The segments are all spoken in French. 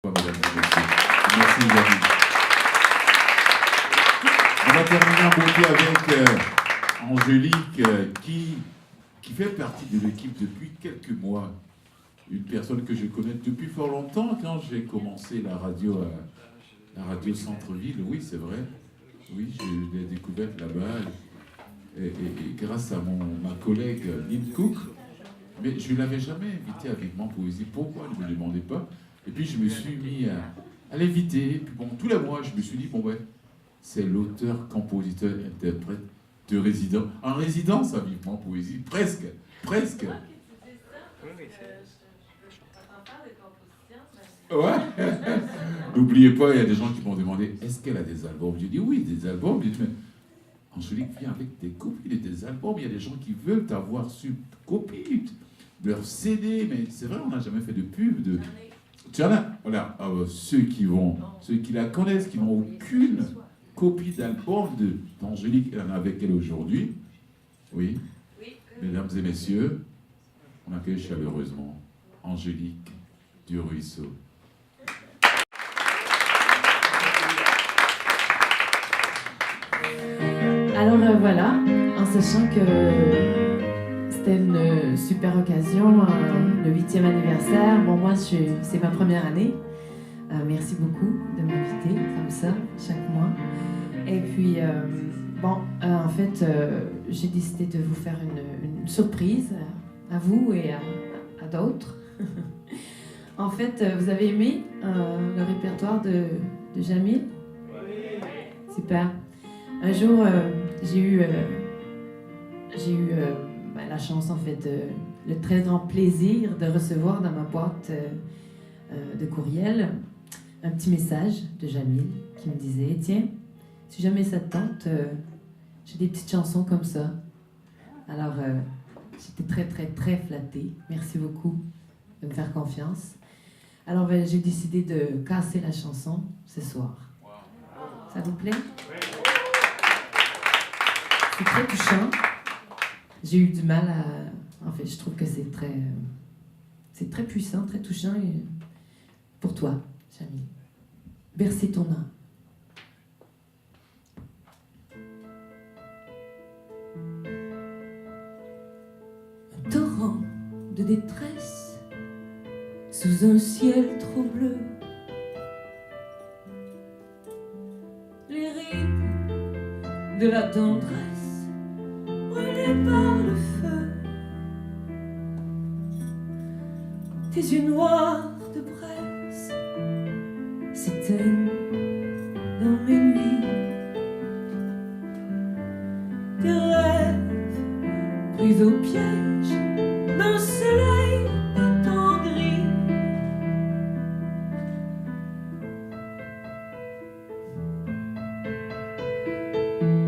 Mesdames et messieurs. Merci, les amis. On va terminer en beauté avec Angélique, qui fait partie de l'équipe depuis quelques mois. Une personne que je connais depuis fort longtemps, quand j'ai commencé la radio Centre-Ville. Oui, c'est vrai. Oui, je l'ai découverte là-bas. Et grâce à ma collègue Lynn Cook. Mais je ne l'avais jamais invitée à Vivement Poésie. Pourquoi? Elle ne me demandait pas. Et puis je me suis mis à l'inviter. Et puis bon, tous les mois, je me suis dit, bon ouais, c'est l'auteur, compositeur, interprète de résident. En résidence à Vivement Poésie, presque. Ouais. N'oubliez pas, il y a des gens qui m'ont demandé, est-ce qu'elle a des albums? J'ai dit oui, des albums. J'ai dit, mais Angélique vient avec des copies de tes albums. Il y a des gens qui veulent avoir su copier de leur CD, mais c'est vrai, on n'a jamais fait de pub. Tu en as, voilà, ceux qui la connaissent, qui n'ont aucune copie d'album d'Angélique, elle en a avec elle aujourd'hui. Oui. Mesdames et messieurs, on accueille chaleureusement Angélique du Ruisseau. Alors voilà, en sachant que c'était une super occasion, le 8e anniversaire. Bon, moi, c'est ma première année. Merci beaucoup de m'inviter comme ça, chaque mois. Et puis, en fait, j'ai décidé de vous faire une surprise à vous et à d'autres. En fait, vous avez aimé le répertoire de Jamil? Super. Un jour, j'ai eu la chance, en fait, le très grand plaisir de recevoir dans ma boîte de courriel un petit message de Jamil qui me disait « Tiens, si jamais ça te tente, j'ai des petites chansons comme ça. » Alors, j'étais très, très, très flattée. Merci beaucoup de me faire confiance. Alors, j'ai décidé de casser la chanson ce soir. Ça vous plaît? C'est très touchant. J'ai eu du mal à... En fait, je trouve que c'est très puissant, très touchant. Et pour toi, Jamil. Bercer ton âme. Un torrent de détresse sous un ciel trop bleu. Les rides de la tendresse brûlées par le feu. Tes yeux noirs de braise s'éteignent dans mes nuits. Tes rêves pris au piège d'un soleil attendri.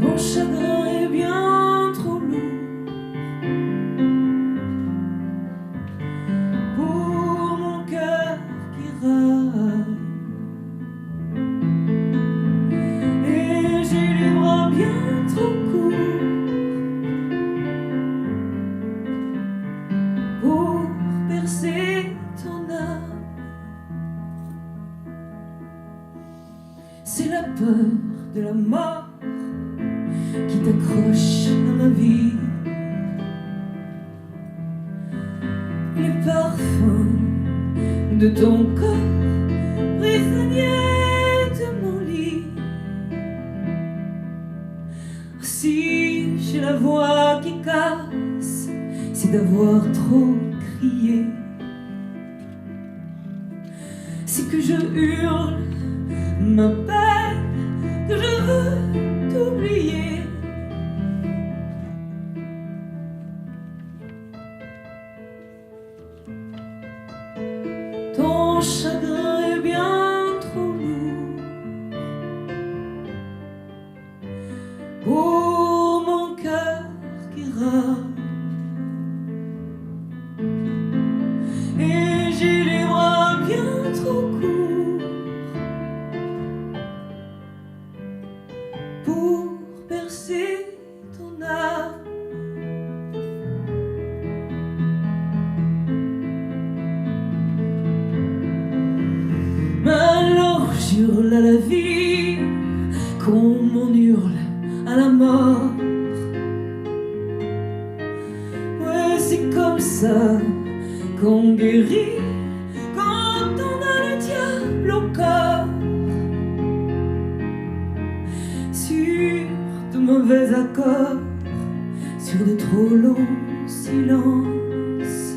Ton chagrin est bien trop lourd pour mon cœur qui raille. Et j'ai les bras bien trop courts pour percer ton âme. C'est la peur de la mort qui t'accroche à ma vie. Les parfums de ton corps prisonnier de mon lit. Si j'ai la voix qui casse, c'est d'avoir trop crié. C'est que je hurle ma peine, que je veux t'oublier. Ton chagrin est bien trop lourd pour mon cœur qui râle. Et j'ai les bras bien trop courts j'hurle à la vie comme on hurle à la mort. Ouais, c'est comme ça qu'on guérit quand on a le diable au corps. Sur de mauvais accords, sur de trop longs silences,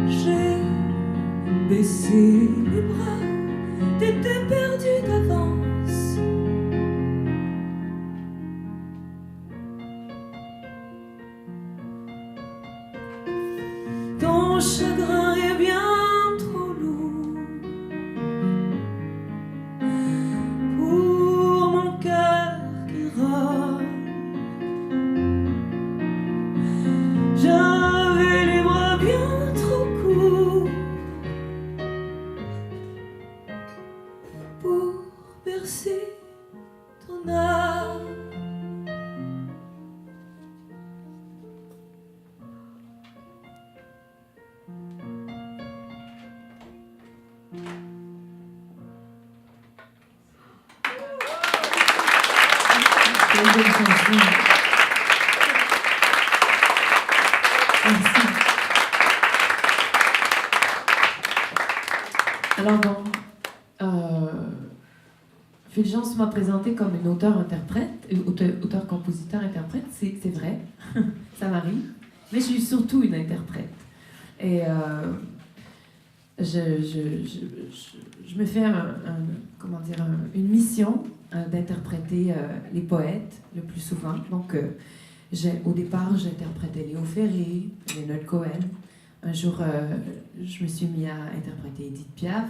j'ai baissé les bras, t'étais perdu d'avance. Ton chagrin est bien trop lourd pour mon cœur qui râle. J'avais les bras bien trop courts pour bercer ton âme. Quelle belle chanson. Merci. Alors bon, Fulgence m'a présenté comme une auteure-interprète, auteur-compositeur-interprète, c'est vrai, ça m'arrive, mais je suis surtout une interprète. Et je me fais une mission d'interpréter les poètes le plus souvent. Donc, au départ, j'interprétais Léo Ferré, Leonard Cohen. Un jour, je me suis mis à interpréter Edith Piaf.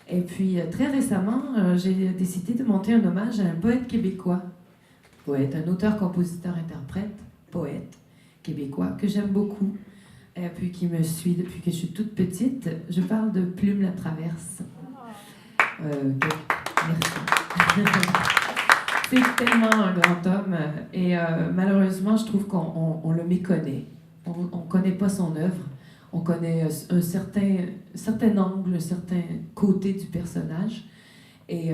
Et puis, très récemment, j'ai décidé de monter un hommage à un poète québécois. Poète, un auteur, compositeur, interprète, poète québécois que j'aime beaucoup. Et puis qui me suit depuis que je suis toute petite. Je parle de Plume Latraverse. Merci. C'est tellement un grand homme et malheureusement, je trouve qu'on le méconnaît. On ne connaît pas son œuvre. On connaît un certain angle, un certain côté du personnage. Et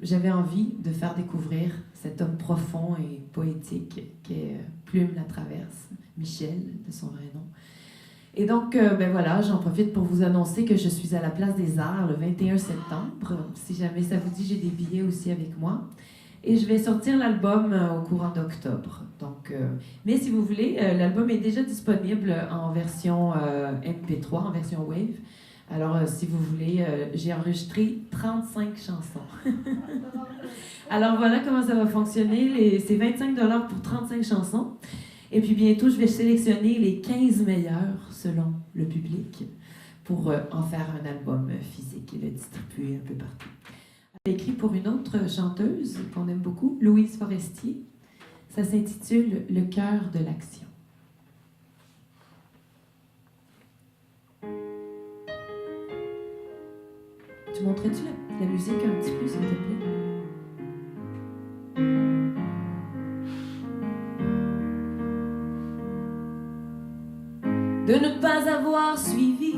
j'avais envie de faire découvrir cet homme profond et poétique qui est Plume Latraverse, Michel, de son vrai nom. Et donc, voilà, j'en profite pour vous annoncer que je suis à la Place des Arts le 21 septembre. Si jamais ça vous dit, j'ai des billets aussi avec moi. Et je vais sortir l'album au courant d'octobre. Donc, mais si vous voulez, l'album est déjà disponible en version MP3, en version Wave. Alors, si vous voulez, j'ai enregistré 35 chansons. Alors, voilà comment ça va fonctionner. C'est 25$ pour 35 chansons. Et puis, bientôt, je vais sélectionner les 15 meilleurs selon le public pour en faire un album physique et le distribuer un peu partout. J'ai écrit pour une autre chanteuse qu'on aime beaucoup, Louise Forestier. Ça s'intitule « Le cœur de l'action ». Tu montrais-tu la musique un petit peu, s'il te plaît? De ne pas avoir suivi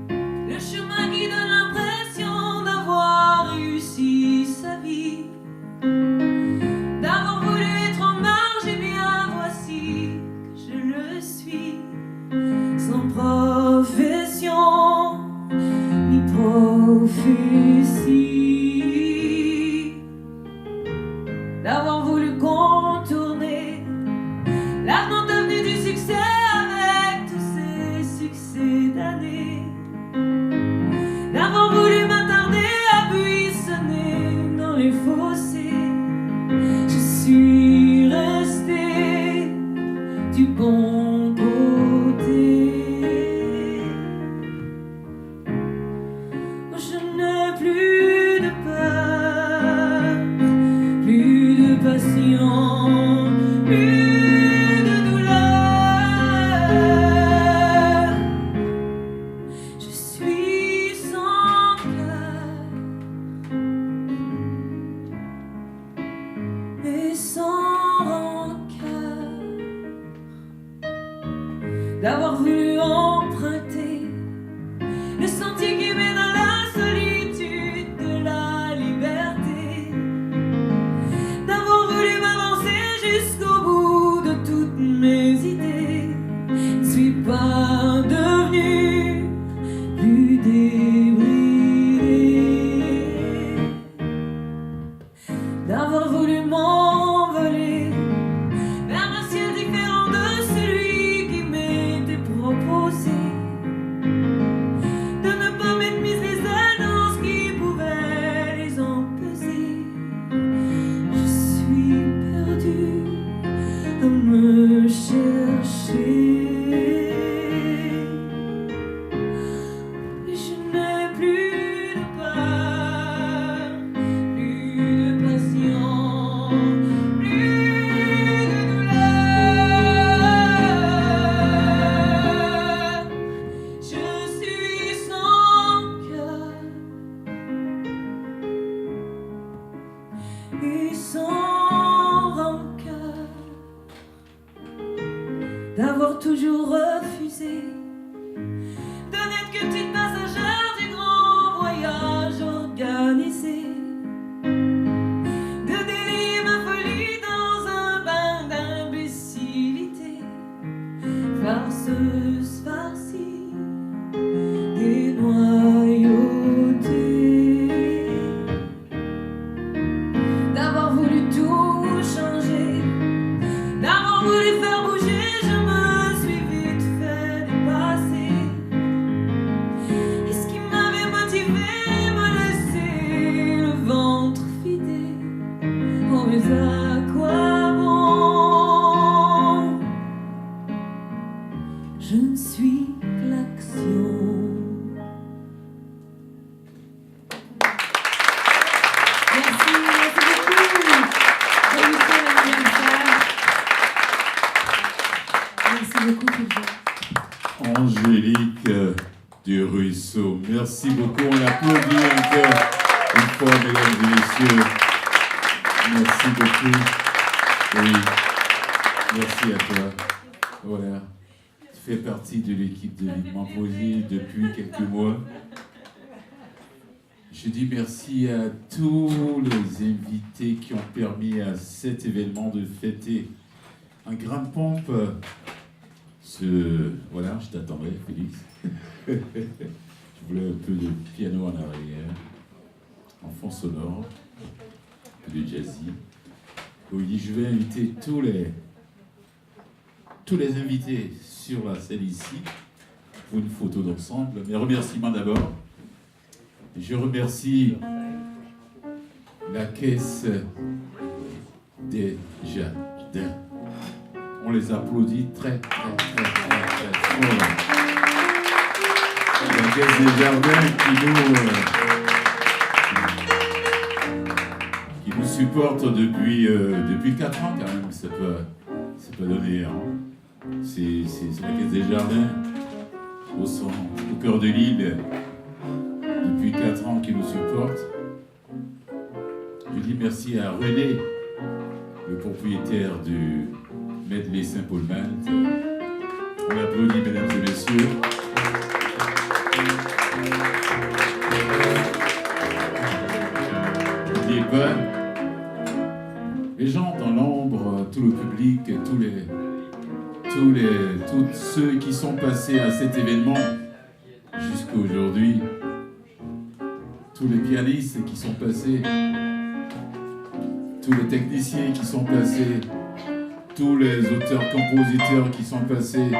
le chemin qui donne l'impression d'avoir réussi sa vie, d'avoir voulu être en marge, et bien voici que je le suis, sans profession ni prophétie, d'avoir voulu contourner la grande avenue du succès avec tous ces succès d'années, d'avoir voulu m'attarder à buissonner dans les fossés. Je suis restée du bon côté. Je n'ai plus de peur. du ruisseau. Merci beaucoup. On applaudit encore une fois, mesdames et messieurs. Merci beaucoup. Oui, merci à toi. Voilà. Tu fais partie de l'équipe de Vivement Poésie depuis quelques mois. Je dis merci à tous les invités qui ont permis à cet événement de fêter en grande pompe Voilà, je t'attendrai, Félix. Je voulais un peu de piano en arrière, en fond sonore, un peu de jazzy. Oui, je vais inviter tous les invités sur la scène ici pour une photo d'ensemble. Mes remerciements d'abord. Je remercie la caisse des jardins. On les applaudit très fort. La caisse des jardins qui nous supporte depuis 4 ans quand même. C'est pas donné. Hein. C'est la caisse des jardins au cœur de l'île. Depuis 4 ans qui nous supporte. Je dis merci à René, le propriétaire du Medley Saint-Paul-Malt. On applaudit, mesdames et messieurs. N'oubliez pas, les gens dans l'ombre, tout le public, tous ceux qui sont passés à cet événement jusqu'à aujourd'hui. Tous les pianistes qui sont passés, tous les techniciens qui sont passés, tous les auteurs-compositeurs qui sont passés,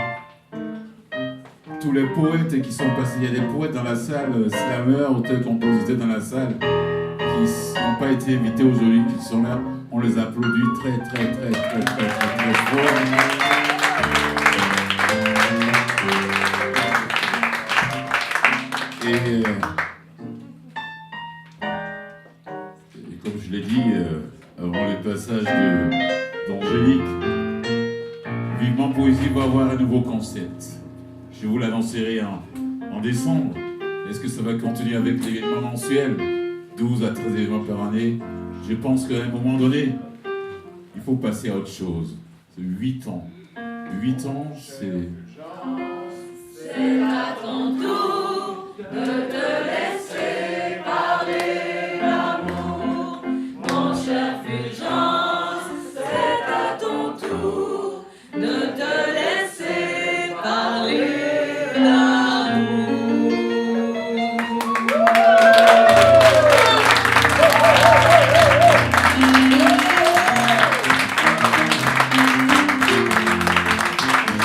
tous les poètes qui sont passés. Il y a des poètes dans la salle, slameurs, auteurs-compositeurs dans la salle, qui n'ont pas été invités aujourd'hui, qui sont là. On les applaudit très fort. Et comme je l'ai dit avant le passage d'Angélique, Vivement Poésie va avoir un nouveau concept. Je vous l'annoncerai en décembre. Est-ce que ça va continuer avec l'événement mensuel, 12 à 13 événements par année? Je pense qu'à un moment donné, il faut passer à autre chose. C'est 8 ans. 8 ans, c'est à ton tour de te laisser parler l'amour, mon cher Fulgence. C'est à ton tour de te laisser parler l'amour.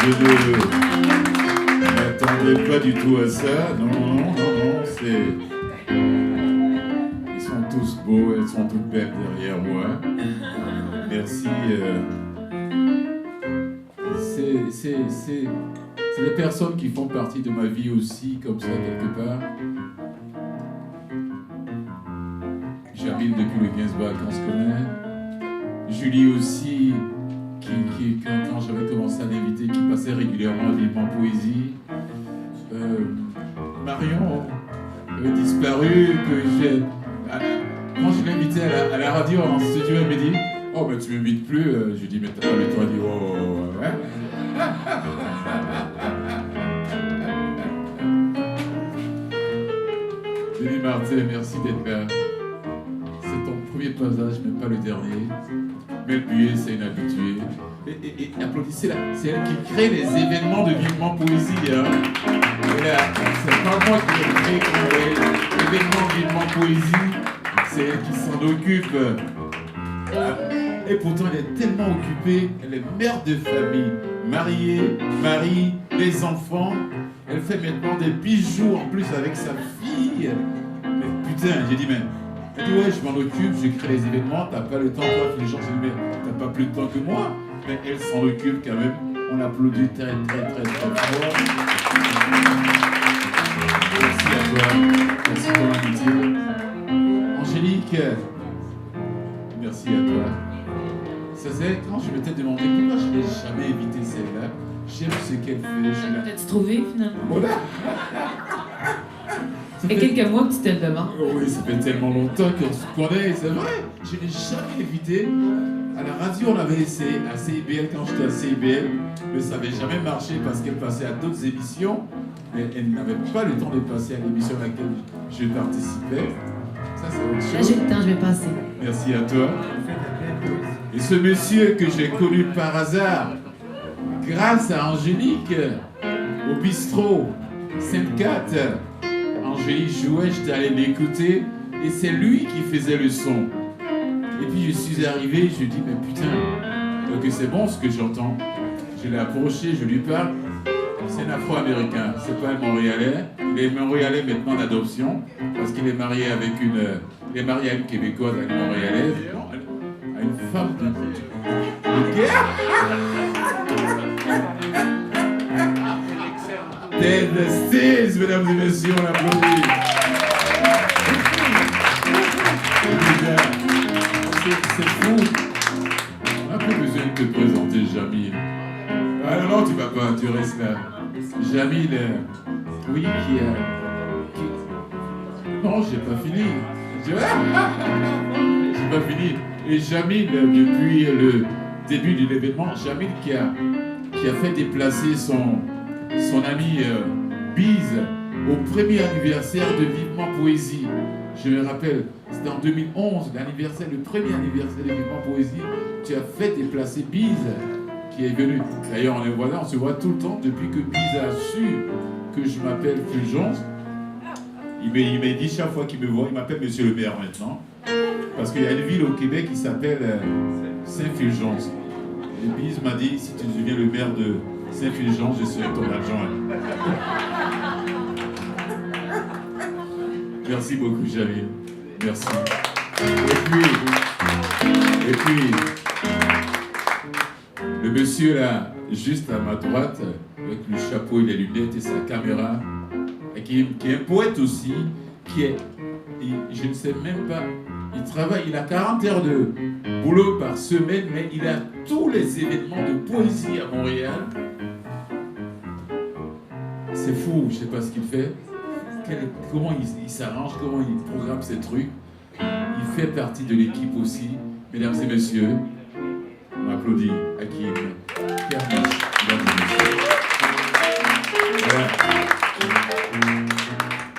Je ne m'attendais pas du tout à ça. Non, c'est... Ils sont tous beaux, elles sont toutes belles derrière moi. Merci. C'est des personnes qui font partie de ma vie aussi, comme ça, quelque part. Jamil depuis le 15 bac, on se connaît. Julie aussi, qui quand j'avais commencé à l'inviter, qui passait régulièrement à Vivement Poésie. Marion disparu, que j'ai... Quand je l'ai invité à la radio, en studio, elle me dit « Oh, mais tu m'invites plus ?» Je lui dis « Mais t'as pas le temps de dire « Oh, ouais. » Denis Martin, merci d'être là. C'est ton premier passage, mais pas le dernier. Mel Buet, c'est une habituée. Et applaudissez-la. C'est elle qui crée les événements de Vivement Poésie. Hein. C'est pas moi qui l'ai créé pour l'événement Vivement Poésie. C'est elle qui s'en occupe. Et pourtant, elle est tellement occupée. Elle est mère de famille, mariée, mari, les enfants. Elle fait maintenant des bijoux en plus avec sa fille. Mais putain, j'ai dit, mais... Elle dit, ouais, je m'en occupe, je crée les événements, t'as pas le temps, toi, les gens se disent, mais t'as pas plus de temps que moi. Mais elle s'en occupe quand même. On applaudit très fort. Merci à toi. Merci pour l'amitié. Angélique, merci à toi. Ça c'est quand je m'étais demandé pourquoi je n'ai jamais évité celle-là. J'aime ce qu'elle fait. Peut-être se trouver finalement. Voilà. Ça fait quelques mois que tu te le demandes. Oh oui, ça fait tellement longtemps qu'on se connaît, c'est vrai. Je n'ai jamais invité. À la radio, on avait essayé à CIBL quand j'étais à CIBL, mais ça n'avait jamais marché parce qu'elle passait à d'autres émissions. Mais elle n'avait pas le temps de passer à l'émission à laquelle je participais. Ça, c'est autre Là, chose. j'ai le temps, je vais passer. Merci à toi. Et ce monsieur que j'ai connu par hasard, grâce à Angélique, au bistrot Sainte-Cat, Angélique jouait, j'étais allé l'écouter, et c'est lui qui faisait le son. Et puis je suis arrivé, je lui ai dit, mais putain, que c'est bon ce que j'entends. Je l'ai approché, je lui parle. C'est un Afro-Américain, c'est pas un Montréalais. Il est Montréalais maintenant d'adoption, parce qu'il est marié avec il est marié à une Québécoise, à une Montréalaise, à une femme de Ted Stills, mesdames et messieurs, on l'applaudit. C'est fou. On n'a pas besoin de te présenter, Jamil. Ah non, tu vas pas, tu restes là. Jamil, oui, Non, j'ai pas fini. J'ai pas fini. Et Jamil, depuis le début de l'événement, Jamil qui a fait déplacer son ami Bise au premier anniversaire de Vivement Poésie. Je me rappelle, c'était en 2011, le premier anniversaire de Vivement Poésie. Tu as fait déplacer Bise qui est venu. D'ailleurs, on se voit tout le temps depuis que Bise a su que je m'appelle Fulgence. Il m'a dit chaque fois qu'il me voit, il m'appelle Monsieur le maire maintenant. Parce qu'il y a une ville au Québec qui s'appelle Saint-Fulgence. Et Bise m'a dit, si tu deviens le maire de Saint-Fulgence, je serai ton adjoint. Merci beaucoup, Jamil. Merci. Et puis, le monsieur là, juste à ma droite, avec le chapeau et les lunettes et sa caméra, qui est un poète aussi, je ne sais même pas, il a 40 heures de boulot par semaine, mais il a tous les événements de poésie à Montréal. C'est fou, je ne sais pas ce qu'il fait. Comment il s'arrange, comment il programme ses trucs. Il fait partie de l'équipe aussi. Mesdames et messieurs, on applaudit Hakim Kermiche. Voilà.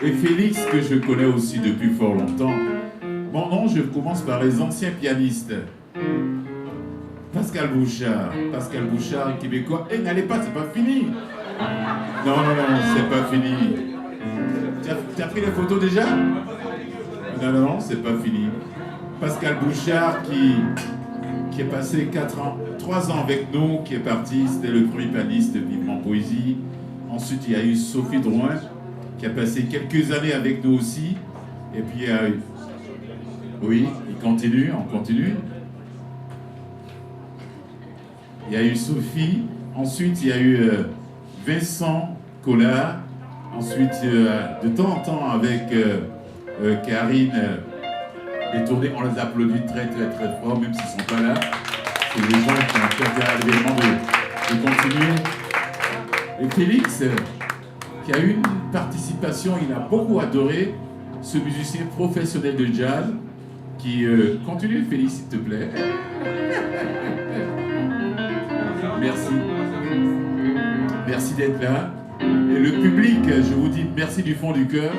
Et Félix, que je connais aussi depuis fort longtemps. Bon, non, je commence par les anciens pianistes. Pascal Bouchard, un Québécois. N'allez pas, c'est pas fini. Non, c'est pas fini. Tu as pris les photos déjà? Non, c'est pas fini. Pascal Bouchard qui est passé 3 ans avec nous, qui est parti, c'était le premier pianiste de Vivement Poésie. Ensuite, il y a eu Sophie Drouin, qui a passé quelques années avec nous aussi. Et puis, il y a eu... Oui, on continue. Il y a eu Sophie. Ensuite, il y a eu Vincent Collard. Ensuite, de temps en temps, avec Karine, les tournées, on les applaudit très fort, même s'ils ne sont pas là. C'est les gens qui ont fait l'événement de continuer. Et Félix, qui a eu une participation, il a beaucoup adoré ce musicien professionnel de jazz, qui continue, Félix, s'il te plaît. Merci d'être là. Et le public, je vous dis merci du fond du cœur.